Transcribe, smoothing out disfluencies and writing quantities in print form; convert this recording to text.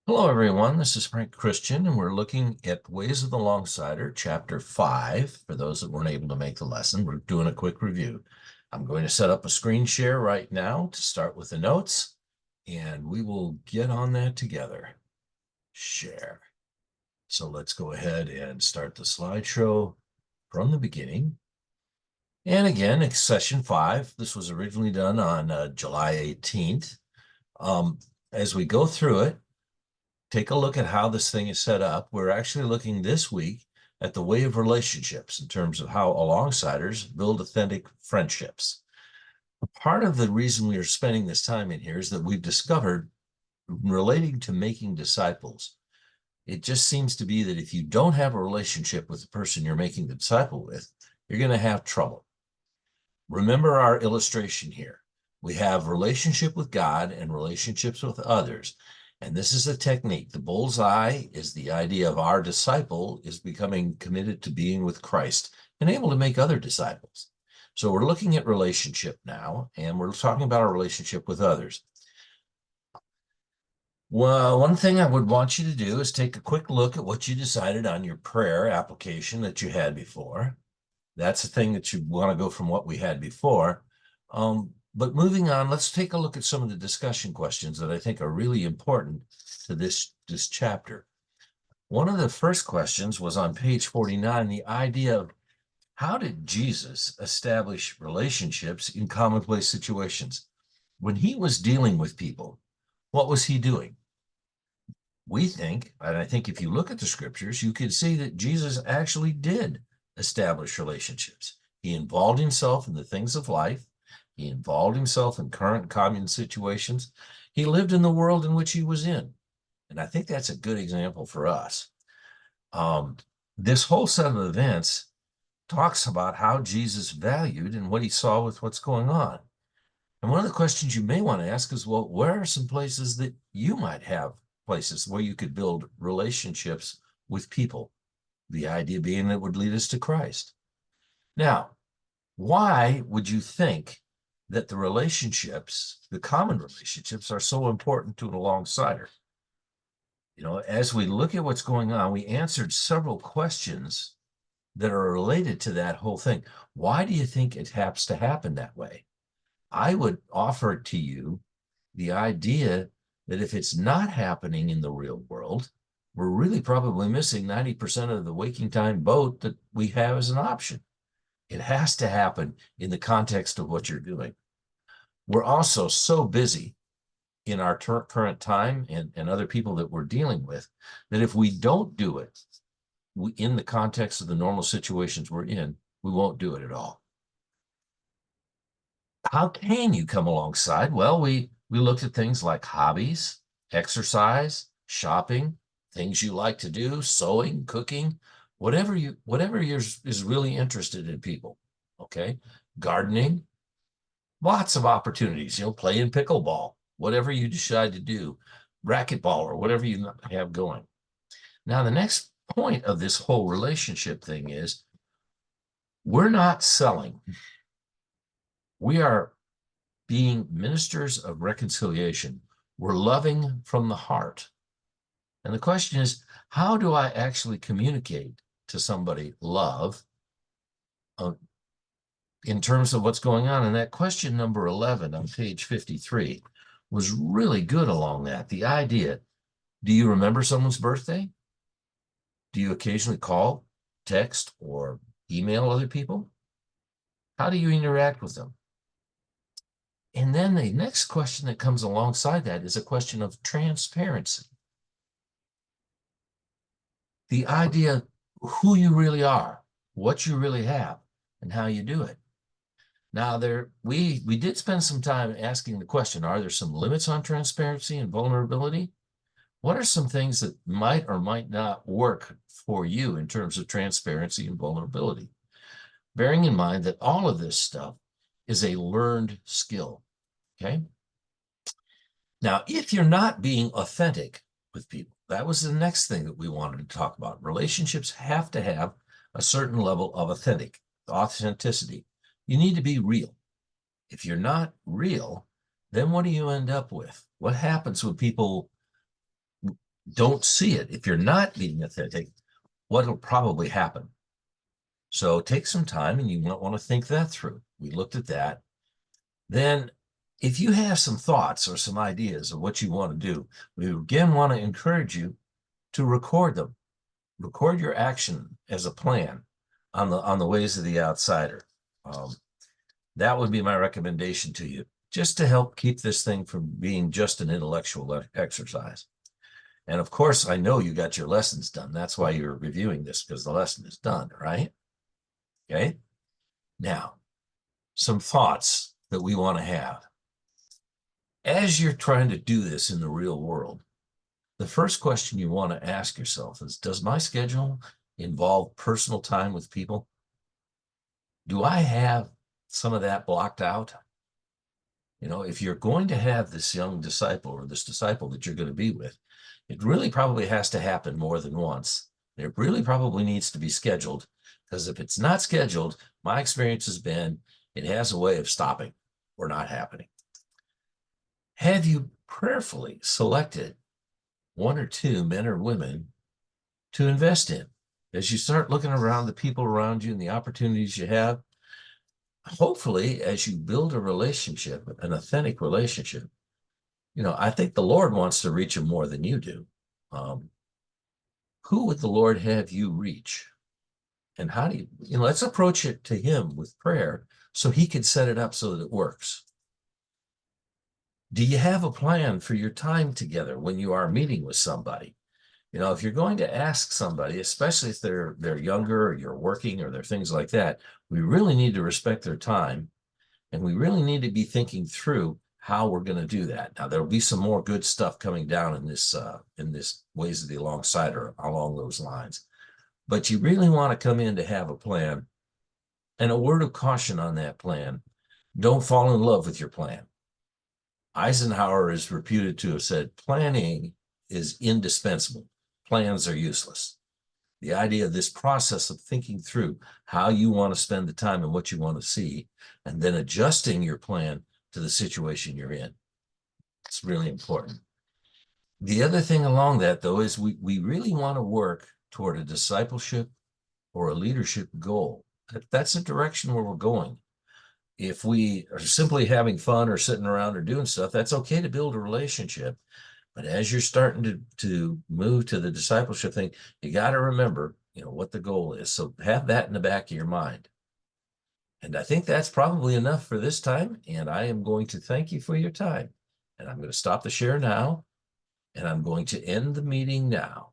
Hello, everyone. This is Frank Christian, and we're looking at Ways of the Longsighter, Chapter 5. For those that weren't able to make the lesson, we're doing a quick review. I'm going to set up a screen share right now to start with the notes, and we will get on that together. Share. So let's go ahead and start the slideshow from the beginning. And again, it's session 5. This was originally done on July 18th. As we go through it, take a look at how this thing is set up. We're actually looking this week at the way of relationships in terms of how alongsiders build authentic friendships. Part of the reason we are spending this time in here is that we've discovered, relating to making disciples, it just seems to be that if you don't have a relationship with the person you're making the disciple with, you're going to have trouble. Remember our illustration here. We have relationship with God and relationships with others. And this is a technique. The bullseye is the idea of our disciple is becoming committed to being with Christ and able to make other disciples. So we're looking at relationship now, and we're talking about our relationship with others. Well, one thing I would want you to do is take a quick look at what you decided on your prayer application that you had before. That's the thing that you want to go from what we had before. But moving on, let's take a look at some of the discussion questions that I think are really important to this chapter. One of the first questions was on page 49, the idea of how did Jesus establish relationships in commonplace situations? When he was dealing with people, what was he doing? We think, and I think if you look at the scriptures, you can see that Jesus actually did establish relationships. He involved himself in the things of life. He involved himself in current common situations. He lived in the world in which he was in. And I think that's a good example for us. This whole set of events talks about how Jesus valued and what he saw with what's going on. And one of the questions you may want to ask is, well, where are some places that you might have places where you could build relationships with people? The idea being that would lead us to Christ. Now, why would you think that the relationships, the common relationships, are so important to an alongsider? You know, as we look at what's going on, we answered several questions that are related to that whole thing. Why do you think it has to happen that way? I would offer to you the idea that if it's not happening in the real world, we're really probably missing 90% of the waking time boat that we have as an option. It has to happen in the context of what you're doing. We're also so busy in our current time and other people that we're dealing with that if we don't do it in the context of the normal situations we're in, we won't do it at all. How can you come alongside? Well, we looked at things like hobbies, exercise, shopping, things you like to do, sewing, cooking, whatever is really interested in people. Okay, gardening, lots of opportunities. You know, playing pickleball, whatever you decide to do, racquetball or whatever you have going. Now, the next point of this whole relationship thing is we're not selling. We are being ministers of reconciliation. We're loving from the heart. And the question is, how do I actually communicate to somebody love in terms of what's going on? And that question number 11 on page 53 was really good along that. The idea, do you remember someone's birthday? Do you occasionally call, text, or email other people? How do you interact with them? And then the next question that comes alongside that is a question of transparency. The idea who you really are, what you really have, and how you do it. Now, we did spend some time asking the question, are there some limits on transparency and vulnerability? What are some things that might or might not work for you in terms of transparency and vulnerability? Bearing in mind that all of this stuff is a learned skill, okay? Now, if you're not being authentic with people, that was the next thing that we wanted to talk about. Relationships have to have a certain level of authenticity. You need to be real. If you're not real, then what do you end up with? What happens when people don't see it. If you're not being authentic, what will probably happen? So take some time and you might want to think that through. We looked at that. Then, if you have some thoughts or some ideas of what you want to do, we again want to encourage you to record them. Record your action as a plan on the ways of the outsider. Um, that would be my recommendation to you, just to help keep this thing from being just an intellectual exercise. And of course, I know you got your lessons done. That's why you're reviewing this, because the lesson is done, right? Okay. Now, some thoughts that we want to have. As you're trying to do this in the real world, the first question you want to ask yourself is, does my schedule involve personal time with people? Do I have some of that blocked out? You know, if you're going to have this young disciple or this disciple that you're going to be with, it really probably has to happen more than once. It really probably needs to be scheduled, because if it's not scheduled, my experience has been it has a way of stopping or not happening. Have you prayerfully selected one or two men or women to invest in? As you start looking around the people around you and the opportunities you have, hopefully, as you build a relationship, an authentic relationship, you know, I think the Lord wants to reach them more than you do. Who would the Lord have you reach? And how do you know, let's approach it to Him with prayer so He can set it up so that it works. Do you have a plan for your time together when you are meeting with somebody? You know, if you're going to ask somebody, especially if they're younger or you're working or they're things like that, we really need to respect their time, and we really need to be thinking through how we're going to do that. Now, there'll be some more good stuff coming down in this ways of the alongside or along those lines. But you really want to come in to have a plan, and a word of caution on that plan: don't fall in love with your plan. Eisenhower is reputed to have said, planning is indispensable. Plans are useless. The idea of this process of thinking through how you want to spend the time and what you want to see, and then adjusting your plan to the situation you're in. It's really important. The other thing along that, though, is we really want to work toward a discipleship or a leadership goal. That's the direction where we're going. If we are simply having fun or sitting around or doing stuff, that's okay to build a relationship. But as you're starting to move to the discipleship thing, you got to remember, you know, what the goal is. So have that in the back of your mind. And I think that's probably enough for this time. And I am going to thank you for your time. And I'm going to stop the share now. And I'm going to end the meeting now.